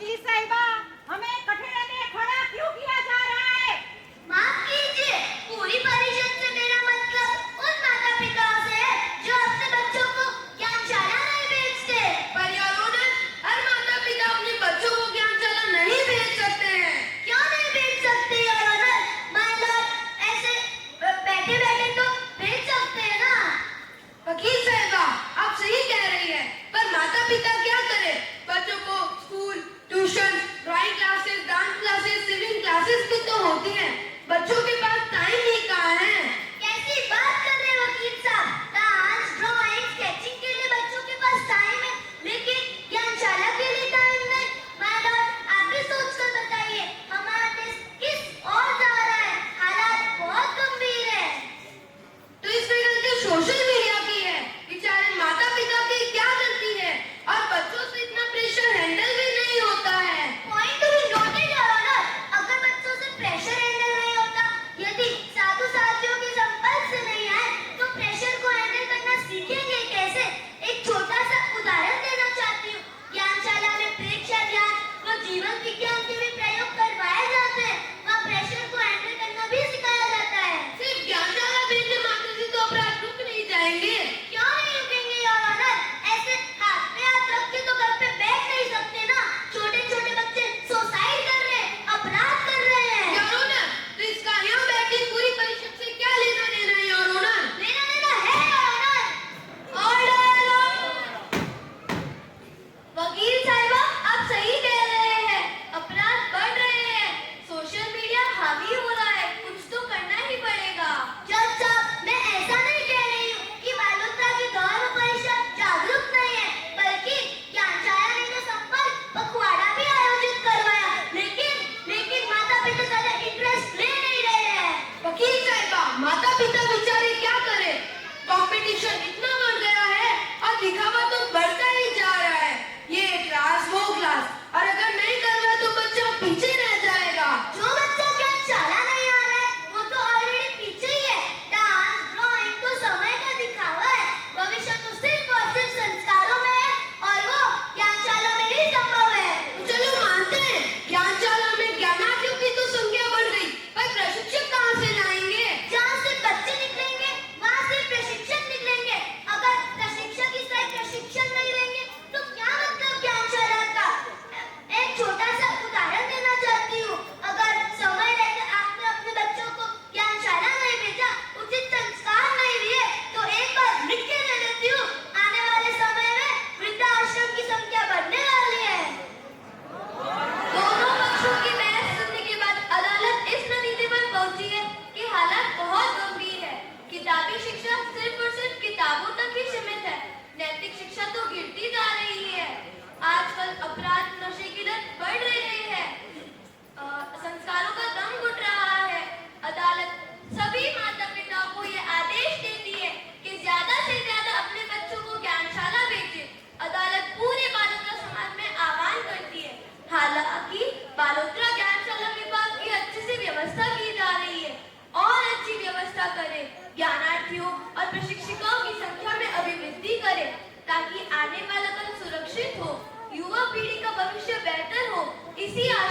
वकील साहिबा, हमें कठघरे में खड़ा क्यों किया जा रहा है? माफ कीजिए, पूरी परिषद से मेरा मतलब उन माता पिताओं से है जो अपने बच्चों को ज्ञानशाला नहीं भेजते। पर यार ऑनर, हर माता पिता अपने बच्चों को ज्ञानशाला नहीं भेज सकते हैं। क्यों नहीं भेज सकते यार ऑनर? मान लो ऐसे बैठे बैठे तो भेज सकते हैं ना। वकील साहिबा, आप सही कह रही हैं, पर माता पिता क्या करें? बच्चों को school, tuition, drawing classes, dance classes, swimming classes भी तो होती हैं। बच्चों के पास टाइम ही कहाँ है? कैसी बात कर रहे हैं वकील साहब? डांस, ड्राइंग, स्केचिंग के लिए बच्चों के पास टाइम है, लेकिन ज्ञानशाला के लिए टाइम नहीं। माय लॉर्ड, आप भी सोच कर बताइए, हमारा देश किस ओर जा रहा है? हालात बहुत गंभीर है। तो इसमें गलती सोशल मीडिया की है। बेचारे माता पिता की क्या गलती है? और बच्चों से इतना प्रेशर हैंडल भी नहीं होता है। Point to be noted your honour. अगर बच्चों से प्रेशर हैंडल नहीं होता, यदि साधु साथियों के संपर्क से नहीं आए, तो प्रेशर को हैंडल करना सीखेंगे कैसे? एक छोटा सा उदाहरण देना चाहती हूँ। ज्ञानशाला में प्रेक्षा ज्ञान व जीवन विज्ञान के भी प्रयोग करवाए जाते हैं। वहाँ प्रेशर को हैंडल करना भी सिखाया जाता है। सिर्फ ज्ञानशाला भेजने मात्र से तो अपराध रुक नहीं जाएंगे। क्यों नहीं रुकेंगे योर ऑनर? ऐसे हाथ पे हाथ रख के तो घर पे बैठ नहीं सकते ना। छोटे छोटे बच्चे सुसाइड कर रहे हैं, अपराध कर रहे हैं। यार ऑनर, तो इसका यहाँ बैठे पूरी परिषद से क्या लेना देना है यार ऑनर? लेना देना है योर ऑनर। ऑर्डर। वकील साहिबा, आप सही कह रहे हैं, अपराध बढ़ रहे हैं, सोशल मीडिया हावी हो रहा है, कुछ तो करना ही पड़ेगा। जज साहब, मैं ऐसा नहीं कह रही हूँ कि बालोत्रा की धर्म परिषद जागरूक नहीं है, बल्कि ज्ञानशाला ने तो संपर्क पखवाड़ा भी आयोजित करवाया, लेकिन माता पिता ज्यादा इंटरेस्ट ले नहीं रहे हैं। वकील साहिबा, माता पिता बेचारे क्या करें? कंपटीशन इतना बढ़ गया है और दिखावा तो बढ़ता ही जा रहा है। ये क्लास, वो क्लास, और अगर नहीं कर रहा तो बच्चा पीछे रह जाएगा। जो बच्चा ज्ञानशाला नहीं आ रहा है, वो तो ऑलरेडी पीछे ही है। डांस, ड्राइंग तो समय का दिखावा है, भविष्य तो सिर्फ और सिर्फ संस्कारों में है, और वो ज्ञानशाला में ही संभव है। तो चलो मानते हैं, ज्ञानशाला में ज्ञानार्थियों की तो संख्या बढ़ गई, पर प्रशिक्षक कहाँ से लाएंगे? जहाँ से बच्चे निकलेंगे, वहाँ से प्रशिक्षक निकलेंगे। अगर प्रशिक्षक इस तरह प्रशिक्षण नहीं लेंगे, तो क्या मतलब ज्ञानशाला का? एक छोटा सा उदाहरण देना चाहती हूँ। अगर समय रहकर आपने अपने बच्चों को ज्ञानशाला नहीं भेजा, उचित संस्कार नहीं दिए, तो एक बार लिख के दे देती हूँ, आने वाले समय में वृद्धाश्रम की संख्या बढ़ने वाली है। दोनों पक्षों की बहस सुनने के बाद अदालत इस नतीजे पर पहुंची है कि हालात बहुत गंभीर है। किताबी शिक्षा सिर्फ और सिर्फ किताबों तक ही सीमित है, नैतिक शिक्षा तो गिरती जा रही है। आजकल अपराध, नशे की लत बढ़ रही है, संस्कारों का दम घुट रहा है। अदालत सभी माता पिताओं को ये आदेश देती है कि ज्यादा से ज्यादा अपने बच्चों को ज्ञानशाला भेजें। अदालत पूरे बालोत्रा समाज में आह्वान करती है। हालांकि बालोत्रा ज्ञानशाला विभाग की अच्छे से व्यवस्था की जा रही है, और अच्छी व्यवस्था करें, ज्ञानार्थियों और प्रशिक्षकों की संख्या में अभिवृद्धि करें, ताकि आने वाला कल सुरक्षित हो, युवा पीढ़ी का भविष्य बेहतर हो। इसी आशा